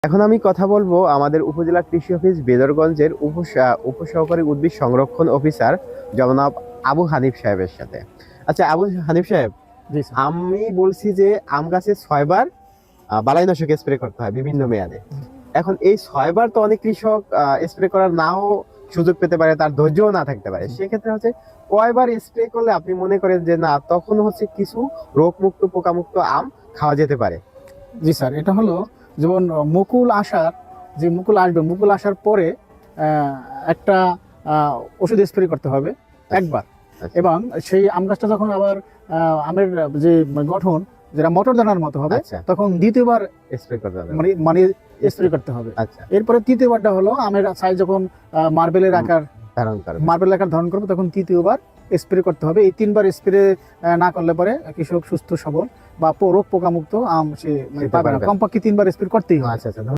এখন আমি কথা বলবো আমাদের উপজেলা কৃষি অফিস বেদরগঞ্জের উপসহকারী উদ্ভিদ সংরক্ষণ অফিসার জনাব আবু হানিফ সাহেবের সাথে। আচ্ছা আবু হানিফ সাহেব, জি স্যার। আমি বলছি যে আম গাছে 6 বার বালাইনাশক স্প্রে করতে হয় বিভিন্ন মেয়াদে। এখন এই 6 বার তো অনেক কৃষক স্প্রে করার নাও সুযোগ পেতে পারে, তার ধৈর্যও না থাকতে পারে। সেক্ষেত্রে হচ্ছে কয়বার স্প্রে করলে আপনি মনে করেন যে না তখন হচ্ছে কিছু রোগমুক্ত পোকামুক্ত আম খাওয়া যেতে পারে? জি স্যার, এটা হলো যেমন মুকুল আসবে, মুকুল আসার পরে একটা ওষুধ স্প্রে করতে হবে একবার। আচ্ছা। এবং সেই আম গাছটা যখন আবার আমের যে গঠন যেটা মটর দানার মতো হবে, আচ্ছা। তখন দ্বিতীয়বার স্প্রে করতে হবে। মানে স্প্রে করতে হবে। আচ্ছা। এরপরে তৃতীয়বারটা হলো আমের সাইজ যখন মার্বেলের আকার ধারণ করবে, তখন তৃতীয়বার স্প্রে করতে হবে। এই 3বার স্প্রে না করলে পরে কৃষক সুস্থ সবল বা রোগ পোকামুক্ত আম সে পাবে না। কমপক্ষে 3বার স্প্রে করতেই হবে। আচ্ছা আচ্ছা।